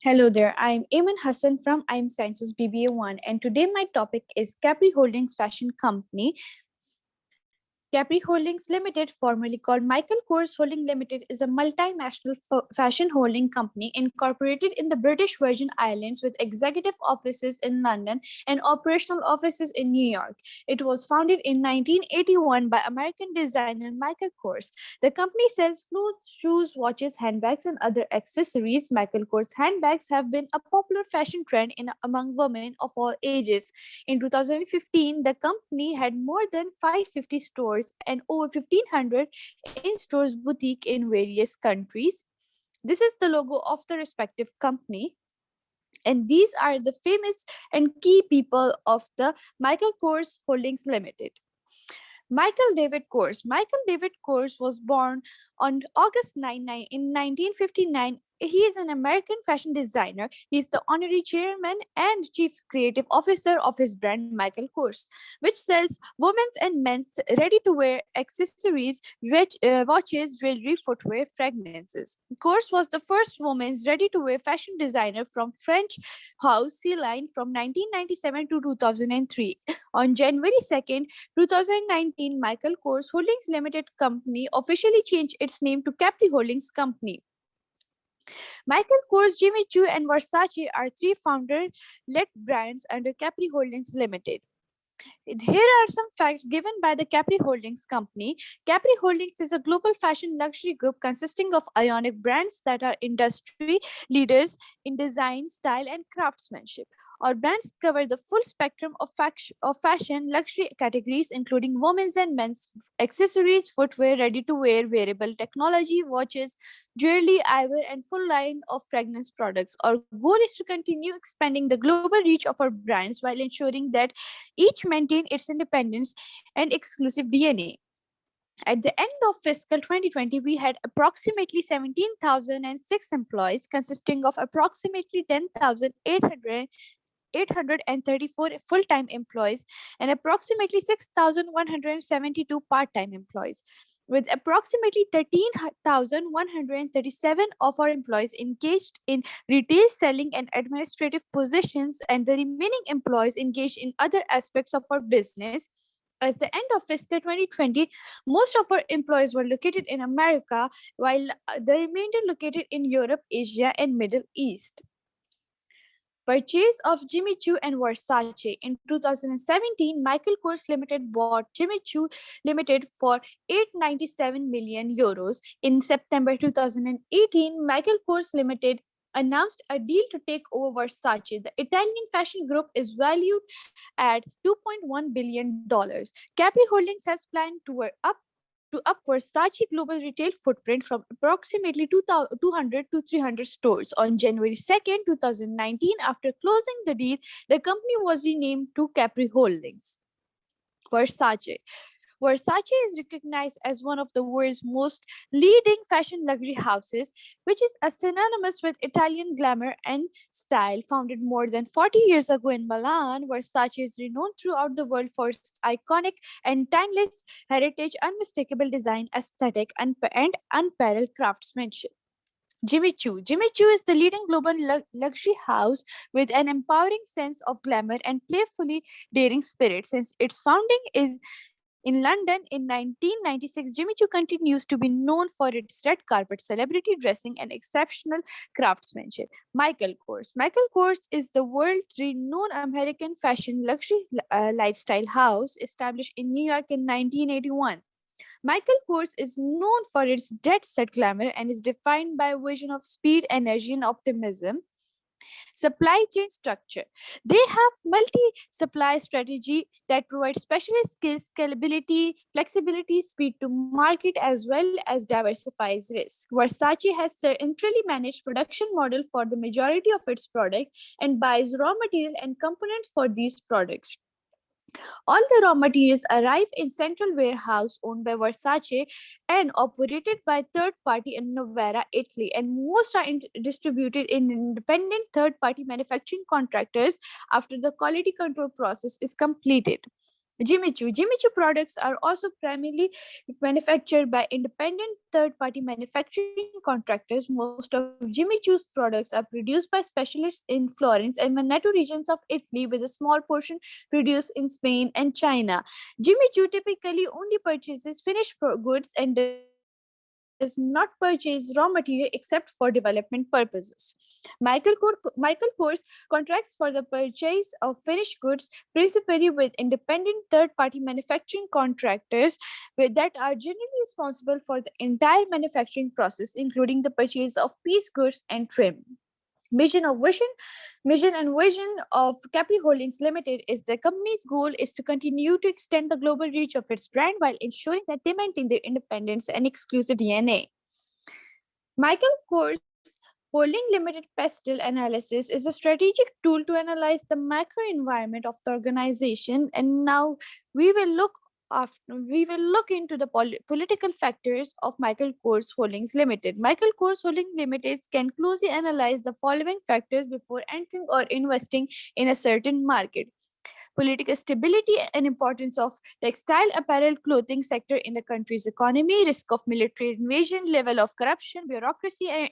Hello there, I'm Ayman Hassan from I'm Sciences BBA1, and today my topic is Capri Holdings Fashion Company. Capri Holdings Limited, formerly called Michael Kors Holding Limited, is a multinational fashion holding company incorporated in the British Virgin Islands with executive offices in London and operational offices in New York. It was founded in 1981 by American designer Michael Kors. The company sells clothes, shoes, watches, handbags, and other accessories. Michael Kors handbags have been a popular fashion trend among women of all ages. In 2015, the company had more than 550 stores and over 1,500 in-stores boutique in various countries. This is the logo of the respective company. And these are the famous and key people of the Michael Kors Holdings Limited. Michael David Kors. Michael David Kors was born on August 9 in 1959. He is an American fashion designer. He is the honorary chairman and chief creative officer of his brand Michael Kors, which sells women's and men's ready-to-wear accessories, watches, jewelry, footwear, fragrances. Kors was the first women's ready-to-wear fashion designer from French house Celine from 1997 to 2003. On January 2nd, 2019, Michael Kors Holdings Limited Company officially changed its name to Capri Holdings Company. Michael Kors, Jimmy Choo, and Versace are three founder-led brands under Capri Holdings Limited. Here are some facts given by the Capri Holdings Company. Capri Holdings is a global fashion luxury group consisting of iconic brands that are industry leaders in design, style, and craftsmanship. Our brands cover the full spectrum of fashion luxury categories, including women's and men's accessories, footwear, ready-to-wear, wearable technology, watches, jewelry, eyewear, and full line of fragrance products. Our goal is to continue expanding the global reach of our brands while ensuring that each maintain its independence and exclusive DNA. At the end of fiscal 2020, we had approximately 17,006 employees, consisting of approximately 10,834 full-time employees and approximately 6,172 part-time employees. With approximately 13,137 of our employees engaged in retail selling and administrative positions, and the remaining employees engaged in other aspects of our business. At the end of fiscal 2020, most of our employees were located in America, while the remainder located in Europe, Asia, and Middle East. Purchase of Jimmy Choo and Versace. In 2017, Michael Kors Limited bought Jimmy Choo Limited for 897 million euros. In September 2018, Michael Kors Limited announced a deal to take over Versace. The Italian fashion group is valued at $2.1 billion. Capri Holdings has planned to up Versace global retail footprint from approximately 200 to 300 stores. On January 2nd, 2019, after closing the deal, the company was renamed to Capri Holdings. Versace. Versace is recognized as one of the world's most leading fashion luxury houses, which is a synonymous with Italian glamour and style. Founded more than 40 years ago in Milan, Versace is renowned throughout the world for its iconic and timeless heritage, unmistakable design, aesthetic, and unparalleled craftsmanship. Jimmy Choo. Jimmy Choo is the leading global luxury house with an empowering sense of glamour and playfully daring spirit. Since its founding is in London in 1996, Jimmy Choo continues to be known for its red carpet, celebrity dressing, and exceptional craftsmanship. Michael Kors. Michael Kors is the world-renowned American fashion luxury lifestyle house established in New York in 1981. Michael Kors is known for its dead set glamour and is defined by a vision of speed, energy, and optimism. Supply chain structure. They have multi-supply strategy that provides specialist skills, scalability, flexibility, speed to market, as well as diversifies risk. Versace has centrally managed production model for the majority of its product and buys raw material and components for these products. All the raw materials arrive in central warehouse owned by Versace and operated by third party in Novara, Italy, and most are distributed in independent third party manufacturing contractors after the quality control process is completed. Jimmy Choo products are also primarily manufactured by independent third-party manufacturing contractors. Most of Jimmy Choo's products are produced by specialists in Florence and Veneto regions of Italy, with a small portion produced in Spain and China. Jimmy Choo typically only purchases finished goods and does not purchase raw material except for development purposes. Michael Kors contracts for the purchase of finished goods principally with independent third-party manufacturing contractors that are generally responsible for the entire manufacturing process, including the purchase of piece goods and trim. Mission of Vision Mission and vision of Capri Holdings Limited is the company's goal is to continue to extend the global reach of its brand while ensuring that they maintain their independence and exclusive DNA. Michael Kors Holding Limited Pestle Analysis is a strategic tool to analyze the macro environment of the organization. And now we will look we will look into the political factors of Michael Kors Holdings Limited. Michael Kors Holdings Limited can closely analyze the following factors before entering or investing in a certain market: political stability and importance of textile apparel clothing sector in the country's economy, risk of military invasion, level of corruption, bureaucracy, and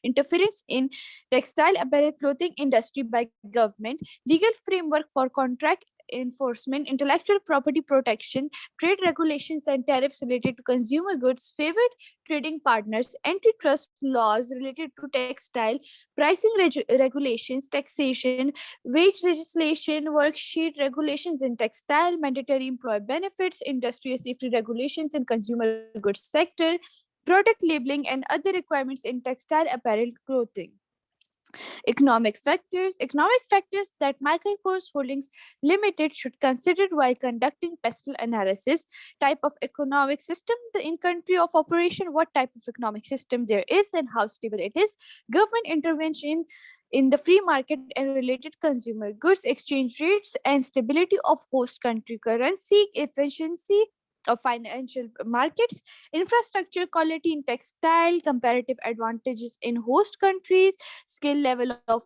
interference in textile apparel clothing industry by government, legal framework for contract enforcement, intellectual property protection, trade regulations and tariffs related to consumer goods, favored trading partners, antitrust laws related to textile, pricing regulations, taxation, wage legislation, worksheet regulations in textile, mandatory employee benefits, industrial safety regulations in consumer goods sector, product labeling, and other requirements in textile apparel clothing. Economic factors that Michael Kors Holdings Limited should consider while conducting pestle analysis: type of economic system in country of operation, what type of economic system there is and how stable it is, government intervention in the free market and related consumer goods, exchange rates and stability of host country currency, efficiency of financial markets, infrastructure quality in textile, comparative advantages in host countries, skill level of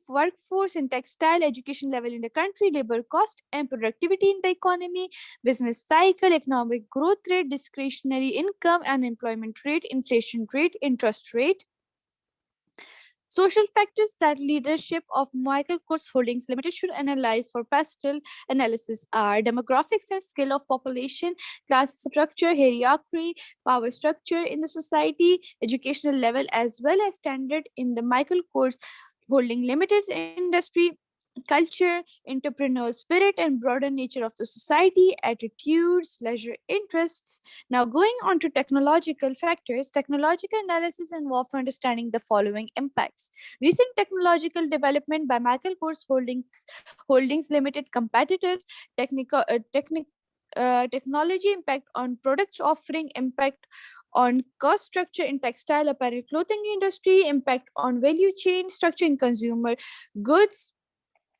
workforce in textile, education level in the country, labor cost and productivity in the economy, business cycle, economic growth rate, discretionary income, unemployment rate, inflation rate, interest rate. Social factors that leadership of Michael Kors Holdings Limited should analyze for pastel analysis are demographics and skill of population, class structure, hierarchy, power structure in the society, educational level, as well as standard in the Michael Kors Holding Limited's industry, culture, entrepreneurial spirit, and broader nature of the society, attitudes, leisure interests. Now, going on to technological factors, technological analysis involves understanding the following impacts. Recent technological development by Michael Kors Holdings Limited competitors, technology impact on product offering, impact on cost structure in textile apparel clothing industry, impact on value chain structure in consumer goods,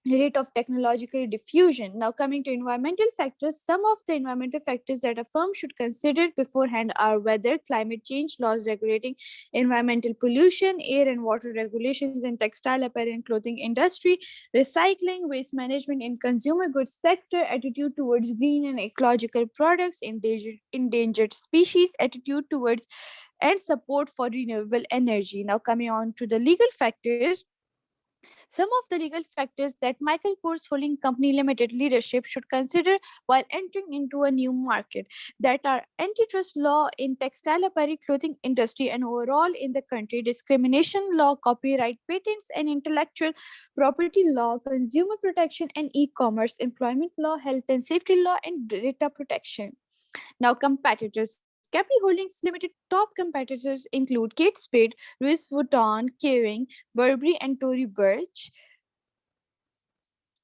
rate of technological diffusion. Now, coming to environmental factors, some of the environmental factors that a firm should consider beforehand are weather, climate change, laws regulating environmental pollution, air and water regulations in textile, apparel, and clothing industry, recycling, waste management in consumer goods sector, attitude towards green and ecological products, endangered species, attitude towards and support for renewable energy. Now, coming on to the legal factors, some of the legal factors that Michael Kors Holding Company Limited leadership should consider while entering into a new market that are antitrust law in textile apparel clothing industry and overall in the country, discrimination law, copyright, patents and intellectual property law, consumer protection and e-commerce, employment law, health and safety law and data protection. Now, competitors. Capri Holdings Limited top competitors include Kate Spade, Louis Vuitton, Kering, Burberry, and Tory Burch.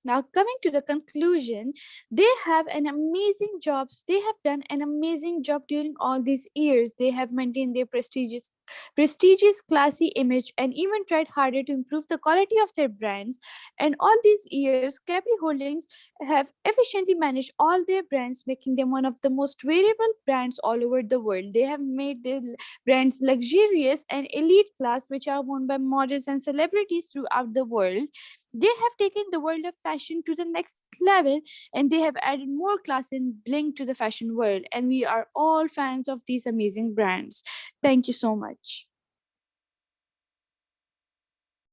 Now, coming to the conclusion, they have an amazing jobs. They have done an amazing job during all these years. They have maintained their prestigious prestigious, classy image, and even tried harder to improve the quality of their brands. And all these years, Capri Holdings have efficiently managed all their brands, making them one of the most variable brands all over the world. They have made their brands luxurious and elite class, which are worn by models and celebrities throughout the world. They have taken the world of fashion to the next level, and they have added more class and bling to the fashion world. And we are all fans of these amazing brands. Thank you so much.